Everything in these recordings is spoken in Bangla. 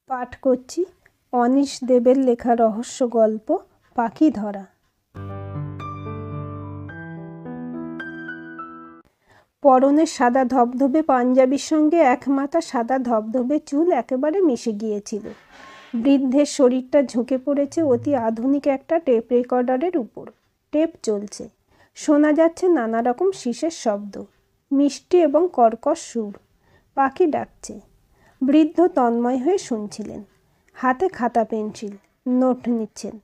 পাঠ করছি অনীশ দেবের লেখা রহস্য গল্প পাখি ধরা। পরনের সাদা ধবধবে পাঞ্জাবির সঙ্গে এক মাথা সাদা ধবধবে চুল একেবারে মিশে গিয়েছিল। বৃদ্ধের শরীরটা ঝুঁকে পড়েছে অতি আধুনিক একটা টেপ রেকর্ডারের উপর। টেপ চলছে, শোনা যাচ্ছে নানা রকম শীষের শব্দ, মিষ্টি এবং কর্কশ সুর। পাখি ডাকছে। বৃদ্ধ তন্ময় হয়ে শুনছিলেন, হাতে খাতা পেন্সিল, নোট নিচ্ছেন,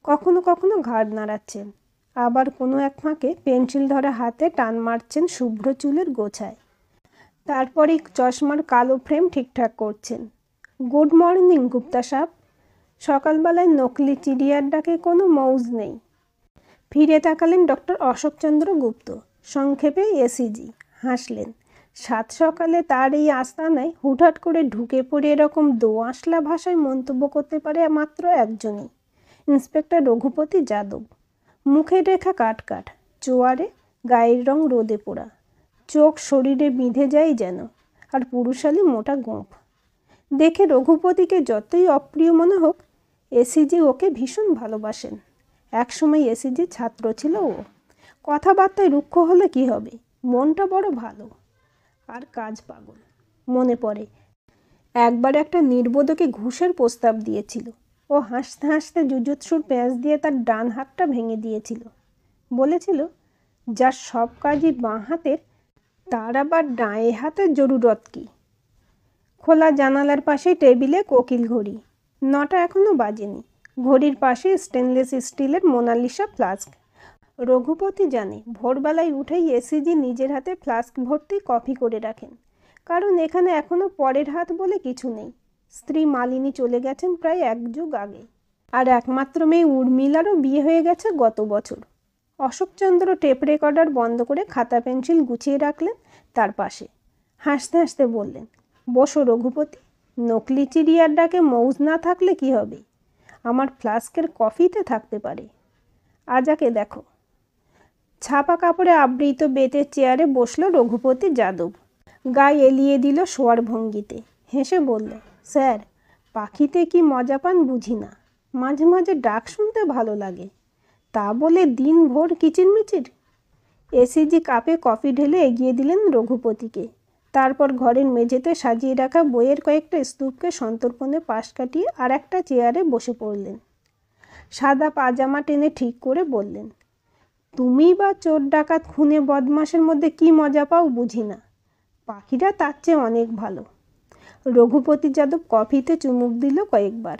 কখনো কখনো ঘাড় নাড়াচ্ছেন, আবার কোনো এক ফাঁকে পেন্সিল ধরা হাতে টান মারছেন শুভ্র চুলের গোছায়। তারপরে চশমার কালো ফ্রেম ঠিকঠাক করছেন। গুড মর্নিং গুপ্তা সাহেব। সকালবেলায় নকলি চিড়িয়ার ডাকে কোনো মৌজ নেই। ফিরে তাকালেন ডক্টর অশোকচন্দ্র গুপ্ত, সংক্ষেপে এসিজি। হাসলেন। সাত সকালে তার এই আস্তানায় হুটহাট করে ঢুকে পড়ে এরকম দোআঁশলা ভাষায় মন্তব্য করতে পারে মাত্র একজনই, ইন্সপেক্টর রঘুপতি যাদব। মুখের রেখা কাটকাট, চোয়ারে, গায়ের রং রোদে পোড়া, চোখ শরীরে বিঁধে যায় যেন, আর পুরুষালী মোটা গোঁফ। দেখে রঘুপতিকে যতই অপ্রিয় মনে হোক, এসিজি ওকে ভীষণ ভালোবাসেন। একসময় এসিজি ছাত্র ছিল ও। কথাবার্তায় রুক্ষ হলে কি হবে, মনটা বড় ভালো। আর কাজ পাগল। মনে পড়ে একবার একটা নির্বোধকে ঘুষের প্রস্তাব দিয়েছিল। ও হাসতে হাসতে জুজুৎসুর প্যাঁচ দিয়ে তার ডান হাতটা ভেঙে দিয়েছিল। বলেছিল, যার সব কাজই বাঁ হাতের, তার আবার ডায়ে হাতের জরুরত কি? খোলা জানালার পাশে টেবিলে কোকিল ঘড়ি। 9টা এখনো বাজেনি। ঘড়ির পাশে স্টেনলেস স্টিলের মোনালিসা ফ্লাস্ক। রঘুপতি জানে ভোরবেলায় উঠেই এসিজি নিজের হাতে ফ্লাস্ক ভর্তি কফি করে রাখেন, কারণ এখানে এখনো পরের হাত বলে কিছু নেই। স্ত্রী মালিনী চলে গেছেন প্রায় 1 যুগ আগে, আর একমাত্র মেয়ে উর্মিলারও বিয়ে হয়ে গেছে গত বছর। অশোকচন্দ্র টেপ রেকর্ডার বন্ধ করে খাতা পেন্সিল গুছিয়ে রাখলেন তার পাশে। হাসতে হাসতে বললেন, বসো রঘুপতি। নকলি চিড়িয়ার ডাকে মৌজ না থাকলে কি হবে? আমার ফ্লাস্কের কফিতে থাকতে পারে। আজাকে দেখো। ছাপা কাপড়ে আবৃত বেতের চেয়ারে বসলো রঘুপতি যাদব। গায়ে এলিয়ে দিল শোয়ার ভঙ্গিতে। হেসে বলল, স্যার, পাখিতে কি মজা পান বুঝি না। মাঝে মাঝে ডাক শুনতে ভালো লাগে, তা বলে দিন ভোর কিচিরমিচির। এসিজি কাপে কফি ঢেলে এগিয়ে দিলেন রঘুপতিকে। তারপর ঘরের মেঝেতে সাজিয়ে রাখা বইয়ের কয়েকটা স্তূপকে সন্তর্পণে পাশ কাটিয়ে আর একটা চেয়ারে বসে পড়লেন। সাদা পাজামা টেনে ঠিক করে বললেন, তুমি বা চোর ডাকাত খুনে বদমাশের মধ্যে কি মজা পাও বুঝি না। পাখিরা তার চেয়ে অনেক ভালো। রঘুপতি যাদব কফিতে চুমুক দিল কয়েকবার।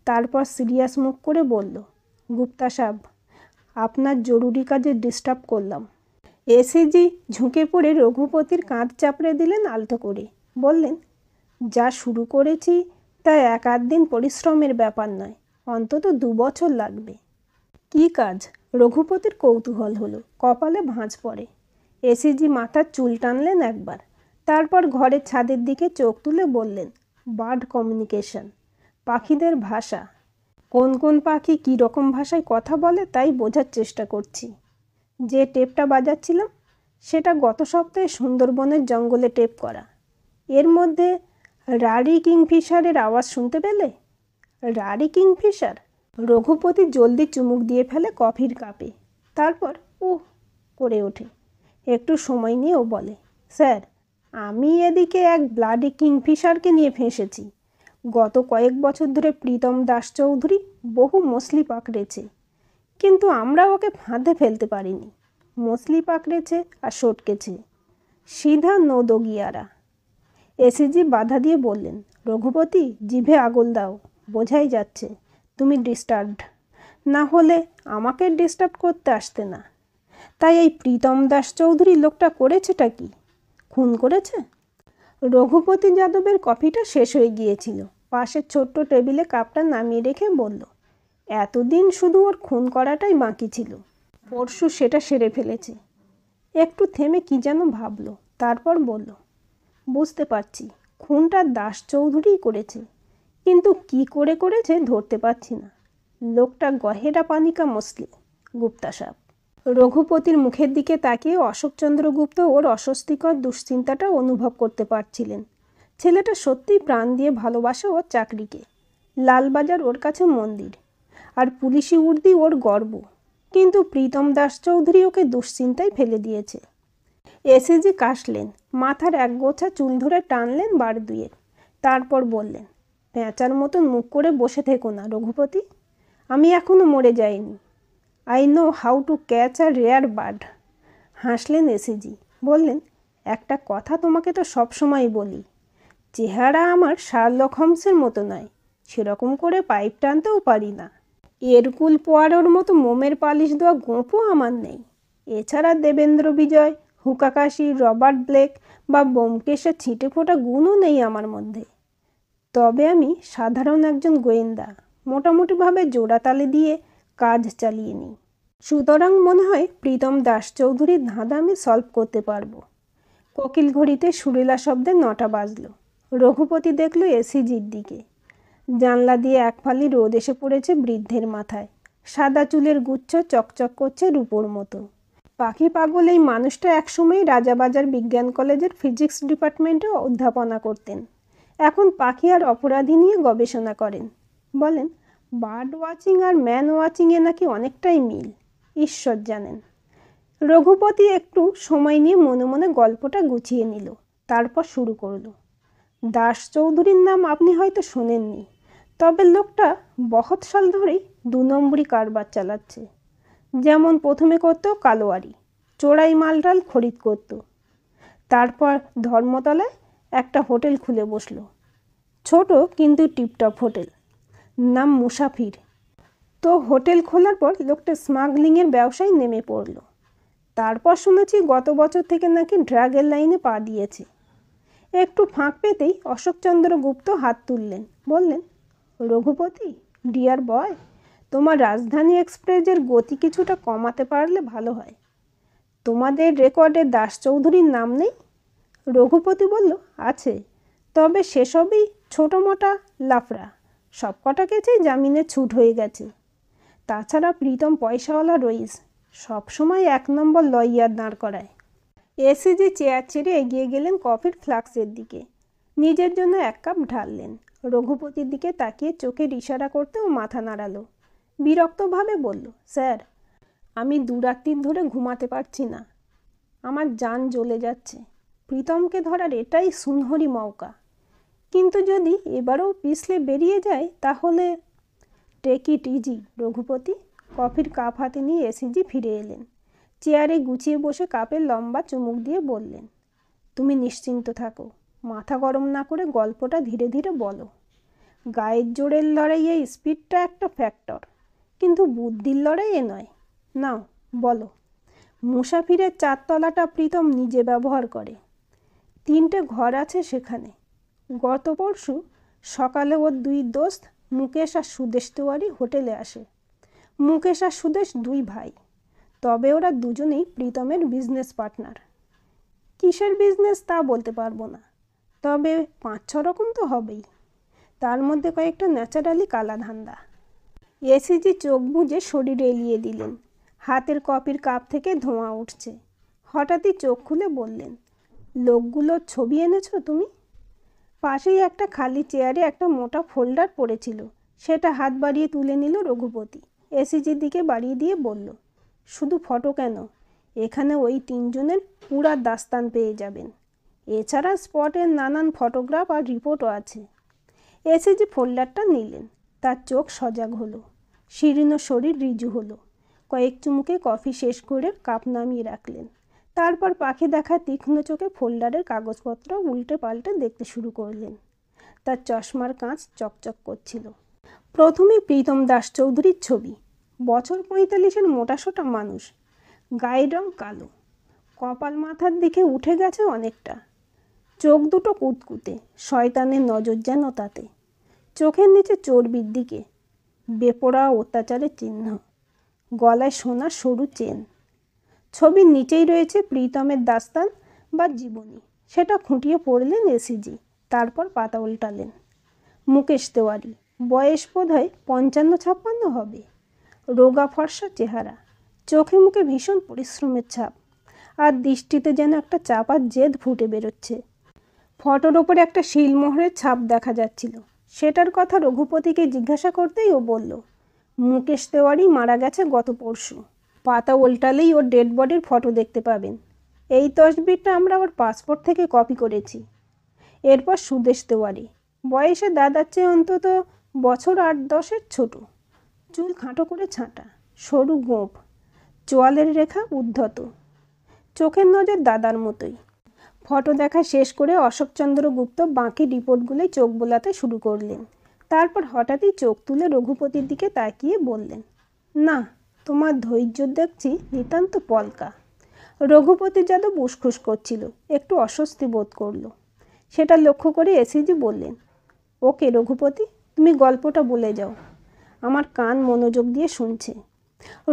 তারপর সিরিয়াস মুখ করে বলল, গুপ্তা সাহেব, আপনার জরুরি কাজে ডিস্টার্ব করলাম। এসিজি ঝুঁকে পড়ে রঘুপতির কাঁধ চাপড়ে দিলেন আলতো করে। বললেন, যা শুরু করেছি তা 1-8 দিন পরিশ্রমের ব্যাপার নয়, অন্তত 2 বছর লাগবে। কি কাজ? রঘুপতির কৌতূহল হলো, কপালে ভাঁজ পড়ে। এসিজি মাথার চুল টানলেন একবার, তারপর ঘরের ছাদের দিকে চোখ তুলে বললেন, বার্ড কমিউনিকেশন, পাখিদের ভাষা। কোন কোন পাখি কী রকম ভাষায় কথা বলে তাই বোঝার চেষ্টা করছি। যে টেপটা বাজাচ্ছিলাম সেটা গত সপ্তাহে সুন্দরবনের জঙ্গলে টেপ করা। এর মধ্যে রারি কিংফিশারের আওয়াজ শুনতে পেলে? রারি কিংফিশার? রঘুপতি জলদি চুমুক দিয়ে ফেলে কফির কাপে। তারপর উহ করে ওঠে। একটু সময় নিয়েও বলে, স্যার, আমি এদিকে এক ব্লাডি কিংফিশারকে নিয়ে ফেঁসেছি। গত কয়েক বছর ধরে প্রীতম দাস চৌধুরী বহু মছলি পাকড়েছে, কিন্তু আমরা ওকে ফাঁদে ফেলতে পারিনি। মছলি পাকড়েছে আর সটকেছে, সিধা নদগিয়ারা। এসিজি বাধা দিয়ে বললেন, রঘুপতি, জিভে আগুল দাও, বোঝাই যাচ্ছে তুমি ডিস্টার্বড। না হলে আমাকে ডিস্টার্ব করতে আসতে না। তাই এই প্রীতম দাস চৌধুরী লোকটা করেছেটা কি? খুন করেছে? রঘুপতি যাদবের কফিটা শেষ হয়ে গিয়েছিল। পাশের ছোট্ট টেবিলে কাপটা নামিয়ে রেখে বলল, এতদিন শুধু ওর খুন করাটাই বাকি ছিল, পরশু সেটা সেরে ফেলেছে। একটু থেমে কি যেন ভাবলো, তারপর বলল, বুঝতে পারছি খুনটা দাস চৌধুরীই করেছে, কিন্তু কি করে করেছে ধরতে পারছি না। লোকটা গহেরা পানিকা মছলি, গুপ্তা সাহেব। রঘুপতির মুখের দিকে তাকিয়ে অশোকচন্দ্র গুপ্ত ওর অস্বস্তিকর দুশ্চিন্তাটা অনুভব করতে পারছিলেন। ছেলেটা সত্যিই প্রাণ দিয়ে ভালোবাসে ওর চাকরিকে। লালবাজার ওর কাছে মন্দির, আর পুলিশি উর্দি ওর গর্ব। কিন্তু প্রীতম দাস চৌধুরী ওকে দুশ্চিন্তায় ফেলে দিয়েছে। এসএসজি কাশলেন, মাথার এক গোছা চুল ধরে টানলেন বার দুয়েক, তারপর বললেন, পেঁচার মতন মুখ করে বসে থেকো না রঘুপতি, আমি এখনো মরে যাইনি। I know how to catch a rare bird. হাসলেন এসএসজি, বললেন, একটা কথা তোমাকে তো সবসময় বলি, চেহারা আমার শার্লক হোমসের মতো নয়, সেরকম করে পাইপ টানতেও পারি না। এরকুল পোয়ারোর মতো মোমের পালিশ দেওয়া গোঁপও আমার নেই। এছাড়া দেবেন্দ্র বিজয়, হুকাকাশি, রবার্ট ব্লেক বা ব্যোমকেশের ছিটে ফোটা গুণও নেই আমার মধ্যে। তবে আমি সাধারণ একজন গোয়েন্দা, মোটামুটিভাবে জোড়াতালি দিয়ে কাজ চালিয়ে নিই। সুতরাং মনে হয় প্রীতম দাস চৌধুরীর ধাঁধা আমি সলভ করতে পারবো। কোকিল ঘড়িতে সুরেলা শব্দে 9টা বাজল। রঘুপতি দেখল এসিজির দিকে। জানলা দিয়ে এক ফালি রোদ এসে পড়েছে বৃদ্ধের মাথায়। সাদা চুলের গুচ্ছ চকচক করছে রূপোর মতো। পাখি পাগল এই মানুষটা একসময় রাজাবাজার বিজ্ঞান কলেজের ফিজিক্স ডিপার্টমেন্টে অধ্যাপনা করতেন। এখন পাখি আর অপরাধী নিয়ে গবেষণা করেন। বলেন, বার্ড ওয়াচিং আর ম্যান ওয়াচিংয়ে নাকি অনেকটাই মিল, ঈশ্বর জানেন। রঘুপতি একটু সময় নিয়ে মনে মনে গল্পটা গুছিয়ে নিল, তারপর শুরু করল। দাস চৌধুরীর নাম আপনি হয়তো শোনেননি, তবে লোকটা বহুত সাল ধরেই 2 নম্বরই কারবার চালাচ্ছে। যেমন প্রথমে করত কালোয়ারি, চোরাই মালটাল খরিদ করত। তারপর ধর্মতলায় একটা হোটেল খুলে বসলো, ছোট কিন্তু টিপটপ হোটেল, নাম মুসাফির। তো হোটেল খোলার পর লোকটা স্মাগলিংয়ের ব্যবসায় নেমে পড়ল। তারপর শুনেছি গত বছর থেকে নাকি ড্রাগের লাইনে পা দিয়েছে। একটু ফাঁক পেতেই অশোকচন্দ্র গুপ্ত হাত তুললেন, বললেন, রঘুপতি ডিয়ার বয়, তোমার রাজধানী এক্সপ্রেসের গতি কিছুটা কমাতে পারলে ভালো হয়। তোমাদের রেকর্ডে দাস চৌধুরীর নাম নেই? রঘুপতি বলল, আছে, তবে সেসবই ছোটো মোটা লাফড়া, সব কটা কেসেই জামিনে ছুট হয়ে গেছে। তাছাড়া প্রীতম পয়সাওয়ালা রইস, সবসময় 1 নম্বর লয়ার দাঁড় করায়। এসিজি চেয়ার ছেড়ে এগিয়ে গেলেন কফির ফ্লাক্সের দিকে, নিজের জন্য 1 কাপ ঢাললেন। রঘুপতির দিকে তাকিয়ে চোখের ইশারা করতেও মাথা নাড়ালো। বিরক্তভাবে বলল, স্যার, আমি 2 রাত্রি ধরে ঘুমাতে পারছি না, আমার জান জ্বলে যাচ্ছে। প্রীতমকে ধরার এটাই সুনহরি মৌকা, কিন্তু যদি এবারেও পিছলে বেরিয়ে যায় তাহলে। Take it easy Raghupati. কফির কাপ হাতে নিয়ে এসিজি ফিরে এলেন। চেয়ারে গুছিয়ে বসে কাপের লম্বা চুমুক দিয়ে বললেন, তুমি নিশ্চিন্ত থাকো, মাথা গরম না করে গল্পটা ধীরে ধীরে বলো। গায়ের জোরের লড়াইয়ে স্পিডটা একটা ফ্যাক্টর, কিন্তু বুদ্ধির লড়াইয়ে নয়। নাও বলো। মুসাফিরের 4 তলাটা প্রীতম নিজে ব্যবহার করে। 3টে ঘর আছে সেখানে। গত পরশু সকালে ওর 2 দোস্ত মুকেশ আর সুদেশ তিওয়ারি হোটেলে আসে। মুকেশ আর সুদেশ 2 ভাই, তবে ওরা দুজনেই প্রীতমের বিজনেস পার্টনার। কিসের বিজনেস তা বলতে পারবো না, তবে 5-6 রকম তো হবেই। তার মধ্যে কয়েকটা ন্যাচারালি কালা ধান্দা। এসিজি চোখ বুজে শরীর এলিয়ে দিলেন। হাতের কফির কাপ থেকে ধোঁয়া উঠছে। হঠাৎই চোখ খুলে বললেন, লোকগুলোর ছবি এনেছো তুমি? পাশেই একটা খালি চেয়ারে একটা মোটা ফোল্ডার পড়েছিল, সেটা হাত বাড়িয়ে তুলে নিল রঘুপতি। এসিজির দিকে বাড়িয়ে দিয়ে বলল, শুধু ফটো কেন, এখানে ওই 3 জনের পুরা দাস্তান পেয়ে যাবেন। এছাড়া স্পটের নানান ফটোগ্রাফ আর রিপোর্টও আছে। এসিজি ফোল্ডারটা নিলেন, তার চোখ সজাগ হলো, শীর্ণ শরীর ঋজু হলো। কয়েক চুমুকে কফি শেষ করে কাপ নামিয়ে রাখলেন। তারপর পাখি দেখা তীক্ষ্ণ চোখে ফোল্ডারের কাগজপত্র উল্টে পাল্টে দেখতে শুরু করলেন। তার চশমার কাঁচ চকচক করছিল। প্রথমেই প্রীতম দাস চৌধুরীর ছবি। বছর 45-এর মোটাসোটা মানুষ, গায়ের রং কালো, কপাল মাথার দিকে উঠে গেছে অনেকটা, চোখ দুটো কুতকুতে, শয়তানের নজর যেন তাতে। চোখের নিচে চর্বির দিকে বেপরোয়া অত্যাচারের চিহ্ন, গলায় সোনার সরু চেন। ছবির নিচেই রয়েছে প্রীতমের দাস্তান বা জীবনী, সেটা খুঁটিয়ে পড়লেন এসিজি। তারপর পাতা উল্টালেন। মুকেশ তিওয়ারি, বয়স বোধহয় 55-56 হবে, রোগা ফর্সা চেহারা, চোখে মুখে ভীষণ পরিশ্রমের ছাপ, আর দৃষ্টিতে যেন একটা চাপার জেদ ফুটে বেরোচ্ছে। ফটোর ওপরে একটা শিলমোহরের ছাপ দেখা যাচ্ছিল। সেটার কথা রঘুপতিকে জিজ্ঞাসা করতেই ও বলল, মুকেশ তেওয়ারি মারা গেছে গত পরশু। পাতা উল্টালেই ওর ডেড বডির ফটো দেখতে পাবেন। এই তসবিরটা আমরা ওর পাসপোর্ট থেকে কপি করেছি। এরপর সুদেশ তেওয়ারি, বয়সে দাদার চেয়ে অন্তত বছর 8-10 ছোট, চুল খাঁটো করে ছাঁটা, সরু গোঁফ, চোয়ালের রেখা উদ্ধত, চোখের নজর দাদার মতোই। ফটো দেখা শেষ করে অশোকচন্দ্র গুপ্ত বাকি রিপোর্টগুলোই চোখ বোলাতে শুরু করলেন। তারপর হঠাৎই চোখ তুলে রঘুপতির দিকে তাকিয়ে বললেন, না, তোমার ধৈর্য দেখছি নিতান্ত পলকা। রঘুপতি যাদব উসখুস করছিল, একটু অস্বস্তি বোধ করলো। সেটা লক্ষ্য করে এসিজি বললেন, ওকে রঘুপতি, তুমি গল্পটা বলে যাও, আমার কান মনোযোগ দিয়ে শুনছে।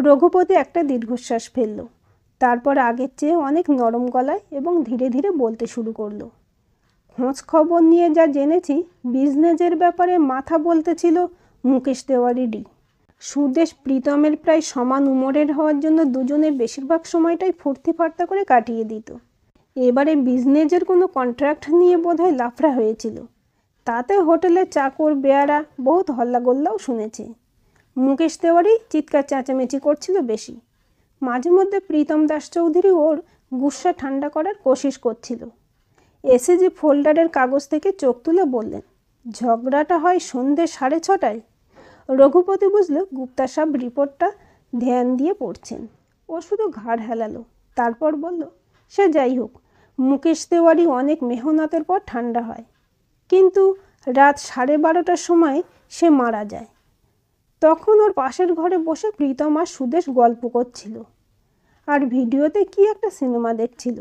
রঘুপতি একটা দীর্ঘশ্বাস ফেলল, তারপর আগের চেয়ে অনেক নরম গলায় এবং ধীরে ধীরে বলতে শুরু করলো। খোঁজ খবর নিয়ে যা জেনেছি, বিজনেসের ব্যাপারে মাথা বলতেছিল মুকেশ তেওয়ারি ডি। সুদেশ প্রীতমের প্রায় সমান উমরের হওয়ার জন্য দুজনে বেশিরভাগ সময়টাই ফুর্তি ফার্তা করে কাটিয়ে দিত। এবারে বিজনেসের কোনো কন্ট্রাক্ট নিয়ে বোধহয় লাফড়া হয়েছিল। তাতে হোটেলের চাকর বেয়ারা বহুত হল্লাগোল্লাও শুনেছে। মুকেশ তেওয়ারি চিৎকার চেঁচামেচি করছিল বেশি। মাঝে মধ্যে প্রীতম দাস চৌধুরী ওর গুস্সা ঠান্ডা করার কোশিশ করছিল। এসএজি ফোল্ডারের কাগজ থেকে চোখ তুলে বললেন, ঝগড়াটা হয় সন্ধ্যে 6:30টায়। রঘুপতি বুঝল গুপ্তা সাহেব রিপোর্টটা ধ্যান দিয়ে পড়ছেন। ও শুধু ঘাড় হেলালো, তারপর বলল, সে যাই হোক, মুকেশ তেওয়ারি অনেক মেহনতের পর ঠান্ডা হয়, কিন্তু রাত 12:30টার সময় সে মারা যায়। তখন ওর পাশের ঘরে বসে প্রীতম আর সুদেশ গল্প করছিল আর ভিডিওতে কি একটা সিনেমা দেখছিল।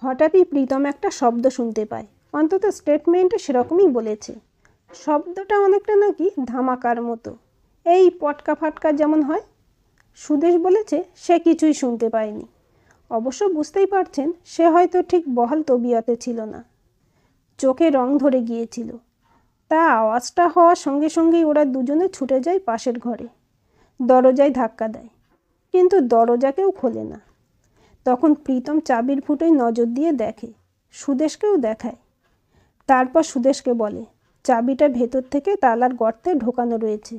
হঠাৎই প্রীতম একটা শব্দ শুনতে পায়, অন্তত স্টেটমেন্টে সেরকমই বলেছে। শব্দটা অনেকটা নাকি ধামাকার মতো, এই পটকা ফাটকা যেমন হয়। সুদেশ বলেছে সে কিছুই শুনতে পায়নি। অবশ্য বুঝতেই পারছেন সে হয়তো ঠিক বহাল তবিয়তে ছিল না, চোখে রং ধরে গিয়েছিল। তা আওয়াজটা হওয়ার সঙ্গে সঙ্গেই ওরা দুজনে ছুটে যায় পাশের ঘরে, দরজায় ধাক্কা দেয়, কিন্তু দরজা কেউ খোলে না। তখন প্রীতম চাবির ফুটোয় নজর দিয়ে দেখে, সুদেশকেও দেখায়। তারপর সুদেশকে বলে, চাবিটা ভেতর থেকে তালার গর্তে ঢোকানো রয়েছে।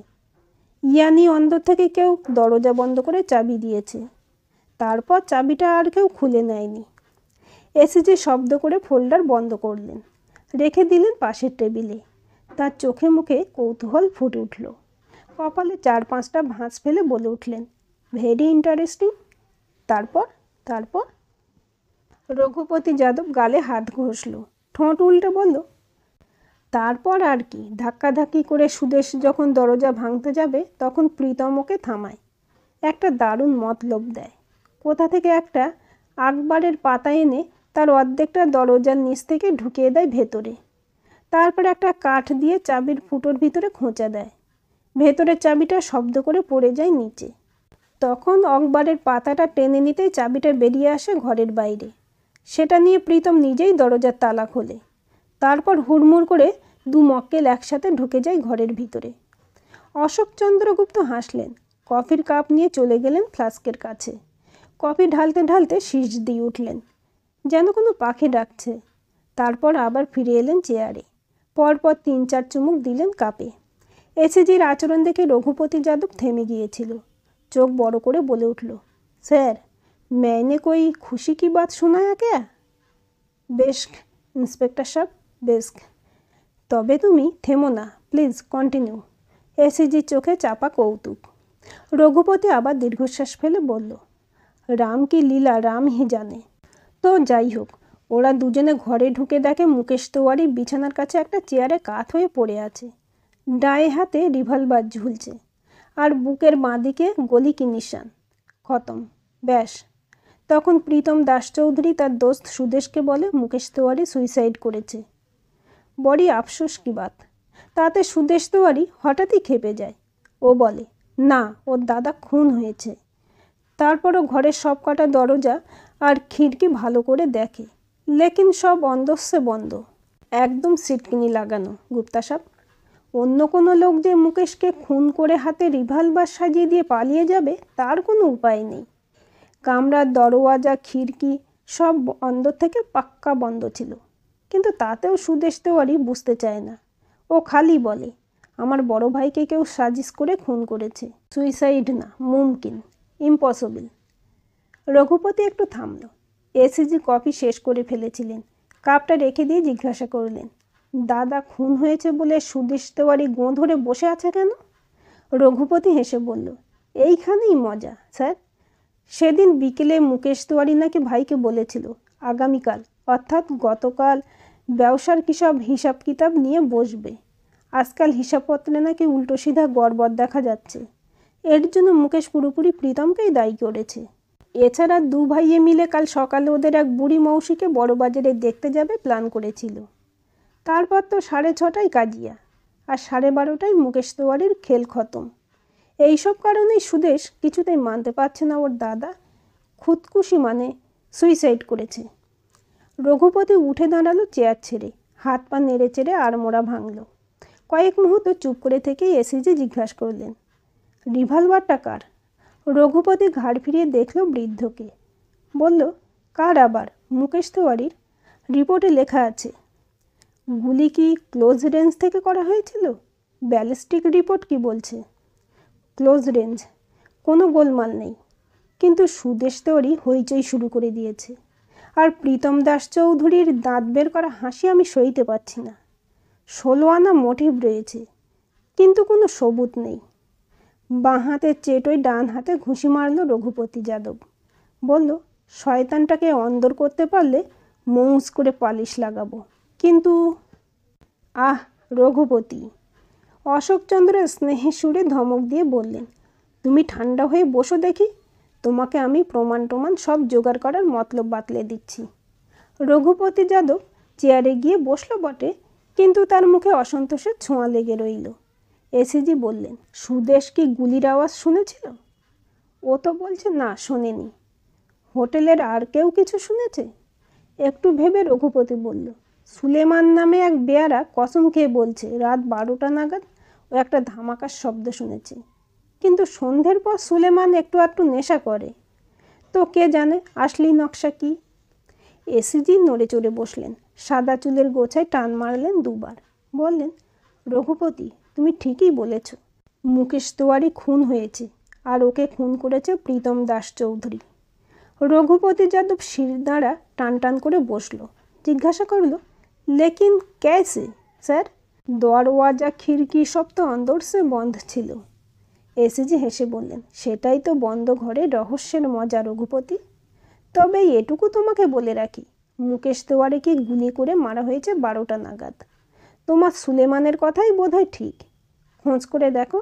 ইয়ানি অন্দর থেকে কেউ দরজা বন্ধ করে চাবি দিয়েছে। তারপর চাবিটা আর কেউ খুলে নেয়নি। এসিজি শব্দ করে ফোল্ডার বন্ধ করলেন, রেখে দিলেন পাশের টেবিলে। তার চোখে মুখে কৌতূহল ফুটে উঠল, কপালে 4-5টা ভাঁজ ফেলে বলে উঠলেন, ভেরি ইন্টারেস্টিং। তারপর তারপর রঘুপতি যাদব গালে হাত ঘষল, ঠোঁট উল্টে বলল, তারপর আর কি, ধাক্কাধাক্কি করে সুদেশ যখন দরজা ভাঙতে যাবে তখন প্রীতম ওকে থামায়, একটা দারুণ মতলব দেয়। কোথা থেকে একটা আকবরের পাতা এনে তার অর্ধেকটা দরজার নিচ থেকে ঢুকিয়ে দেয় ভেতরে। তারপর একটা কাঠ দিয়ে চাবির ফুটোর ভিতরে খোঁচা দেয়। ভেতরের চাবিটা শব্দ করে পড়ে যায় নিচে। তখন আকবরের পাতাটা টেনে নিতেই চাবিটা বেরিয়ে আসে ঘরের বাইরে। সেটা নিয়ে প্রীতম নিজেই দরজার তালা খোলে। তারপর হুড়মুড় করে 2 মক্কেল একসাথে ঢুকে যায় ঘরের ভিতরে। অশোকচন্দ্র গুপ্ত হাসলেন, কফির কাপ নিয়ে চলে গেলেন ফ্লাস্কের কাছে। কফি ঢালতে ঢালতে শীষ দিয়ে উঠলেন, যেন কোনো পাখি ডাকছে। তারপর আবার ফিরে এলেন চেয়ারে, পরপর 3-4 চুমুক দিলেন কাপে। এসিজির আচরণ দেখে রঘুপতি যাদব থেমে গিয়েছিল। চোখ বড় করে বলে উঠল, স্যার, मैंने कोई खुशी की बात सुनाया क्या? বেশ ইন্সপেক্টর সাহেব, বেশ। তবে তুমি থেমো না, প্লিজ কন্টিনিউ। এসিজির চোখে চাপা কৌতুক। রঘুপতি আবার দীর্ঘশ্বাস ফেলে বলল, রাম কি লীলা রাম হি জানে। তো যাই হোক, ওরা দুজনে ঘরে ঢুকে দেখে মুকেশ তেওয়ারি বিছানার কাছে একটা চেয়ারে কাত হয়ে পড়ে আছে। ডায়ে হাতে রিভলভার ঝুলছে আর বুকের বাঁদিকে গলি কি নিশান। খতম, ব্যাস। তখন প্রীতম দাস চৌধুরী তার দোস্ত সুদেশকে বলে মুকেশ তেওয়ারি সুইসাইড করেছে। বড়ি আফসোস কি বাত। তাতে সুদেশ তেওয়ারি হঠাৎই খেপে যায়। ও বলে, না, ওর দাদা খুন হয়েছে। তারপরও ঘরের সব কটা দরজা আর খিড়কি ভালো করে দেখে, লেকিন সব অন্দস্যে বন্ধ, একদম সিটকিনি লাগানো। গুপ্তা সাহেব, অন্য কোনো লোক যে মুকেশকে খুন করে হাতে রিভলভার সাজিয়ে দিয়ে পালিয়ে যাবে তার কোনো উপায় নেই। কামরার দরওয়াজা খিড়কি সব অন্দর থেকে পাক্কা বন্ধ ছিল। কিন্তু তাতেও সুদেশ তেওয়ারি বুঝতে চায় না। ও খালি বলে, আমার বড় ভাইকে কেউ সাজিশ করে খুন করেছে, সুইসাইড না, মুমকিন, ইম্পসিবল। রঘুপতি একটু থামল। এসিজি কফি শেষ করে ফেলেছিলেন। কাপটা রেখে দিয়ে জিজ্ঞাসা করলেন, দাদা খুন হয়েছে বলে সুদেশ তেওয়ারি গোঁ ধরে বসে আছে কেন? রঘুপতি হেসে বলল, এইখানেই মজা স্যার। সেদিন বিকেলে মুকেশ তেওয়ারি নাকি ভাইকে বলেছিল আগামীকাল অর্থাৎ গতকাল ব্যবসার কী সব হিসাব কিতাব নিয়ে বসবে। আজকাল হিসাবপত্রে নাকি উল্টো সিধা গড়বড় দেখা যাচ্ছে। এর জন্য মুকেশ পুরোপুরি প্রীতমকেই দায়ী করেছে। এছাড়া দু ভাইয়ে মিলে কাল সকালে ওদের এক বুড়ি মৌসিকে বড়বাজারে দেখতে যাবে প্ল্যান করেছিল। তারপর তো 6:30টায় কাজিয়া, আর 12:30টায় মুকেশ তেওয়ারির খেল খতম। এইসব কারণেই সুদেশ কিছুতেই মানতে পারছে না ওর দাদা খুদকুশি মানে সুইসাইড করেছে। রঘুপতি উঠে দাঁড়ালো চেয়ার ছেড়ে, হাত পা নেড়ে চেড়ে আড়মোড়া ভাঙল। কয়েক মুহূর্ত চুপ করে থেকেই এসিজি জিজ্ঞাসা করলেন, রিভলভারটা কার? রঘুপতি ঘাড় ফিরিয়ে দেখল বৃদ্ধকে। বলল, কার আবার? মুকেশ তেওয়ারির। রিপোর্টে লেখা আছে। গুলি কি ক্লোজ রেঞ্জ থেকে করা হয়েছিল? ব্যালিস্টিক রিপোর্ট কি বলছে? ক্লোজ রেঞ্জ, কোনো গোলমাল নেই। কিন্তু সুদেশ তেওয়ারি হইচই শুরু করে দিয়েছে। আর প্রীতম দাস চৌধুরীর দাঁত বের করা হাসি আমি সইতে পারছি না। 16 আনা মোটিভ রয়েছে, কিন্তু কোনো সবুত নেই। বাঁ হাতের চেটোয় ডান হাতে ঘুষি মারল রঘুপতি যাদব। বলল, শয়তানটাকে অন্দর করতে পারলে মৌজ করে পালিশ লাগাবো। কিন্তু আহ রঘুপতি, অশোকচন্দ্র স্নেহের সুরে ধমক দিয়ে বললেন, তুমি ঠান্ডা হয়ে বসো দেখি, তোমাকে আমি প্রমাণ সব জোগাড় করার মতলব বাতলে দিচ্ছি। রঘুপতি যাদব চেয়ারে গিয়ে বসল বটে, কিন্তু তার মুখে অসন্তোষের ছোঁয়া লেগে রইল। এসিজি বললেন, সুদেশ কি গুলির আওয়াজ শুনেছিল? ও তো বলছে না, শোনেনি। হোটেলের আর কেউ কিছু শুনেছে? একটু ভেবে রঘুপতি বলল, সুলেমান নামে এক বেয়ারা কসম খেয়ে বলছে রাত 12টা নাগাদ ও একটা ধামাকার শব্দ শুনেছে। কিন্তু সন্ধ্যের পর সুলেমান একটু আধটু নেশা করে, তো কে জানে আসলি নকশা কি। এসিজি নড়ে চড়ে বসলেন, সাদা চুলের গোছায় টান মারলেন দুবার। বললেন, রঘুপতি, তুমি ঠিকই বলেছ। মুকেশ তেওয়ারি খুন হয়েছে, আর ওকে খুন করেছে প্রীতম দাস চৌধুরী। রঘুপতি যাদব শিরদাঁড়া টান টান করে বসল। জিজ্ঞাসা করল, লেকিন कैसे স্যার? দরওয়াজা খিড়কি সব তো অন্দর সে বন্ধ ছিল। এসিজি হেসে বললেন, সেটাই তো বন্ধ ঘরের রহস্যের মজা রঘুপতি। তবে এটুকু তোমাকে বলে রাখি, মুকেশ তেওয়ারিকে গুলি করে মারা হয়েছে 12টা নাগাদ। তোমার সুলেমানের কথাই বোধহয় ঠিক। খোঁজ করে দেখো,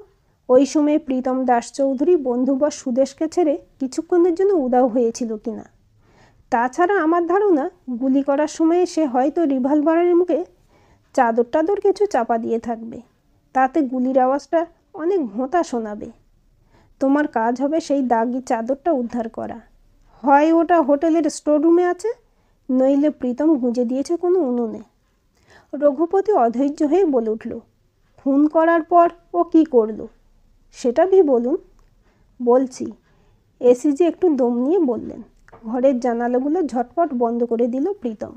ওই সময় প্রীতম দাস চৌধুরী বন্ধু বা সুদেশকে ছেড়ে কিছুক্ষণের জন্য উধাও হয়েছিল কিনা। তাছাড়া আমার ধারণা গুলি করার সময় সে হয়তো রিভলভারের মুখে চাদর টাদর কিছু চাপা দিয়ে থাকবে, তাতে গুলির আওয়াজটা অনেক ভোঁতা শোনাবে। তোমার কাজ হবে সেই দাগি চাদরটা উদ্ধার করা। হয় ওটা হোটেলের স্টোররুমে আছে, নইলে প্রীতম গুঁজে দিয়েছে কোনো উনুনে। রঘুপতি অধৈর্য হয়ে বলে উঠল, খুন করার পর ও কি করলো সেটা ভি বলুন। বলছি। এসিজি একটু দম নিয়ে বললেন। ঘরের জানালাগুলো ঝটপট বন্ধ করে দিল প্রীতম।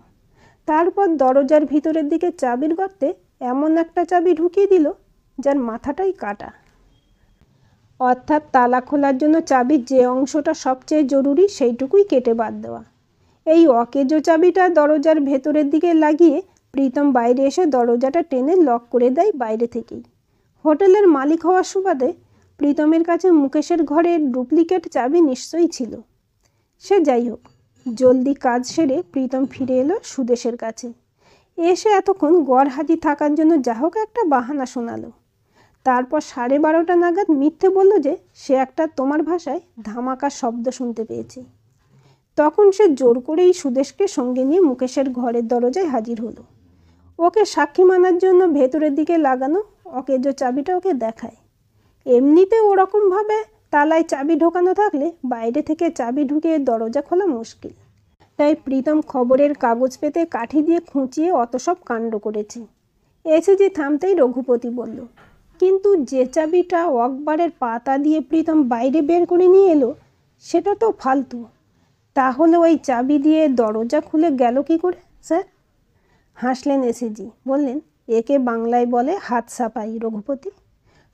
তারপর দরজার ভিতরের দিকে চাবির গর্তে এমন একটা চাবি ঢুকিয়ে দিল যার মাথাটাই কাটা। অর্থাৎ তালা খোলার জন্য চাবির যে অংশটা সবচেয়ে জরুরি সেইটুকুই কেটে বাদ দেওয়া। এই অকেজো চাবিটা দরজার ভেতরের দিকে লাগিয়ে প্রীতম বাইরে এসে দরজাটা টেনে লক করে দেয় বাইরে থেকেই। হোটেলের মালিক হওয়ার সুবাদে প্রীতমের কাছে মুকেশের ঘরের ডুপ্লিকেট চাবি নিশ্চয়ই ছিল। সে যাই হোক, জলদি কাজ সেরে প্রীতম ফিরে এলো সুদেশের কাছে। এসে এতক্ষণ গড় হাজির থাকার জন্য যা হোক একটা বাহানা শোনালো। তারপর 12:30টা নাগাদ মিথ্যে বলল যে সে একটা, তোমার ভাষায়, ধামাকা শব্দ শুনতে পেয়েছে। তখন সে জোর করেই সুদেশকে সঙ্গে নিয়ে মুকেশের ঘরের দরজায় হাজির হলো। ওকে সাক্ষী মানার জন্য ভেতরের দিকে লাগানো অকেজো চাবিটা ওকে দেখায়। এমনিতে ওরকমভাবে তালায় চাবি ঢোকানো থাকলে বাইরে থেকে চাবি ঢুকিয়ে দরজা খোলা মুশকিল। তাই প্রীতম খবরের কাগজ পেতে কাঠি দিয়ে খুঁচিয়ে অত সব কাণ্ড করেছে। এসিজি থামতেই রঘুপতি বলল, কিন্তু যে চাবিটা অকবারের পাতা দিয়ে প্রীতম বাইরে বের করে নিয়ে এলো সেটা তো ফালতু। তাহলে ওই চাবি দিয়ে দরজা খুলে গেল কি করে স্যার? হাসলেন এসিজি, বললেন, একে বাংলায় বলে হাত সাফাই রঘুপতি।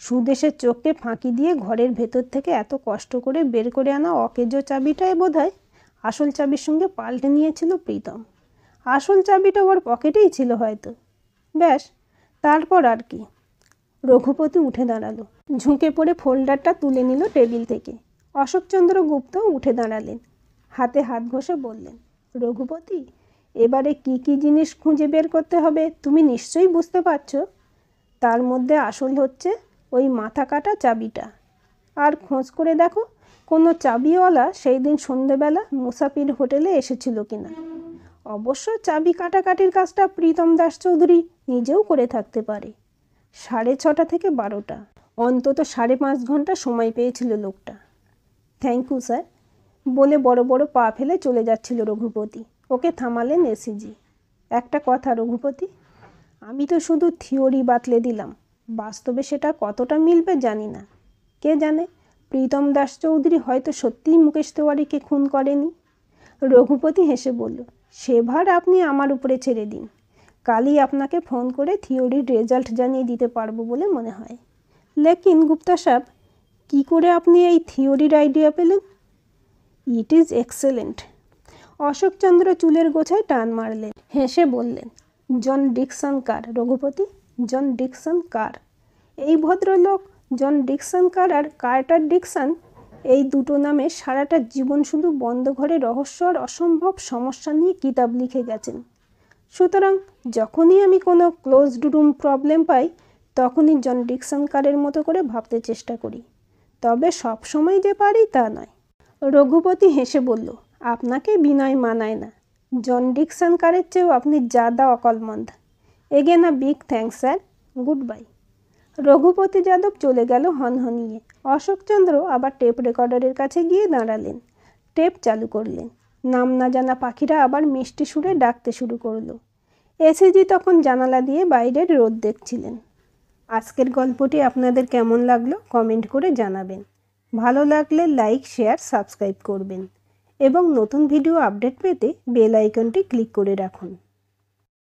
সুদেশের চোখকে ফাঁকি দিয়ে ঘরের ভেতর থেকে এত কষ্ট করে বের করে আনা অকেজো চাবিটাই বোধহয় আসল চাবির সঙ্গে পাল্টে নিয়েছিল প্রীতম। আসল চাবিটা ওর পকেটেই ছিল হয়তো। ব্যাস, তারপর আর কি। রঘুপতি উঠে দাঁড়ালো, ঝুঁকে পড়ে ফোল্ডারটা তুলে নিল টেবিল থেকে। অশোকচন্দ্র গুপ্ত উঠে দাঁড়ালেন, হাতে হাত ঘষে বললেন, রঘুপতি, এবারে কি কি জিনিস খুঁজে বের করতে হবে তুমি নিশ্চয়ই বুঝতে পারছো। তার মধ্যে আসল হচ্ছে ওই মাথা কাটা চাবিটা। আর খোঁজ করে দেখো কোনো চাবিওয়ালা সেই দিন সন্ধেবেলা মুসাফির হোটেলে এসেছিল কিনা। অবশ্য চাবি কাটাকাটির কাজটা প্রীতম দাস চৌধুরী নিজেও করে থাকতে পারে। 6:30 থেকে 12টা, অন্তত 5.5 ঘন্টা সময় পেয়েছিল লোকটা। থ্যাংক ইউ স্যার বলে বড় বড় পা ফেলে চলে যাচ্ছিল রঘুপতি। ওকে থামালেন এসিজি। একটা কথা রঘুপতি, আমি তো শুধু থিওরি বাতলে দিলাম, বাস্তবে সেটা কতটা মিলবে জানি না। কে জানে, প্রীতম দাস চৌধুরী হয়তো সত্যিই মুকেশ তিওয়ারিকে খুন করেনি। রঘুপতি হেসে বলল, সে ভার আপনি আমার উপরে ছেড়ে দিন। কালই আপনাকে ফোন করে থিওরির রেজাল্ট জানিয়ে দিতে পারবো বলে মনে হয়। লেকিন গুপ্তা সাহেব, কী করে আপনি এই থিওরির আইডিয়া পেলেন? It is excellent. অশোকচন্দ্র চুলের গোছায় টান মারলেন, হেসে বললেন, জন ডিকসন কার রঘুপতি, জন ডিকসন কার। এই ভদ্রলোক জন ডিকসন কার আর কার্টার ডিকসন, এই দুটো নামে সারাটা জীবন শুধু বন্ধ ঘরে রহস্য আর অসম্ভব সমস্যা নিয়ে কিতাব লিখে গেছেন। সুতরাং যখনই আমি কোনো ক্লোজড রুম প্রবলেম পাই তখনই জন ডিকসন কারের মতো করে ভাবতে চেষ্টা করি। তবে সব সময় যে পারি তা নয়। রঘুপতি হেসে বলল, আপনাকে বিনয় মানায় না। জন ডিকসন কারের চেয়েও আপনি জাদা অকলমন্দ। Again a big thanks sir, good bye. Raghupati Yadav চলে গেল হনহনিয়ে। অশোকচন্দ্র আবার টেপ রেকর্ডারের কাছে গিয়ে দাঁড়ালেন, টেপ চালু করলেন। নাম না জানা পাখিরা আবার মিষ্টি সুরে ডাকতে শুরু করলো। এসিজি তখন জানালা দিয়ে বাইরের রোদ দেখছিলেন। আজকের গল্পটি আপনাদের কেমন লাগলো কমেন্ট করে জানাবেন। ভালো লাগলে লাইক, শেয়ার, সাবস্ক্রাইব করবেন এবং নতুন ভিডিও আপডেট পেতে বেল আইকনটি ক্লিক করে রাখুন।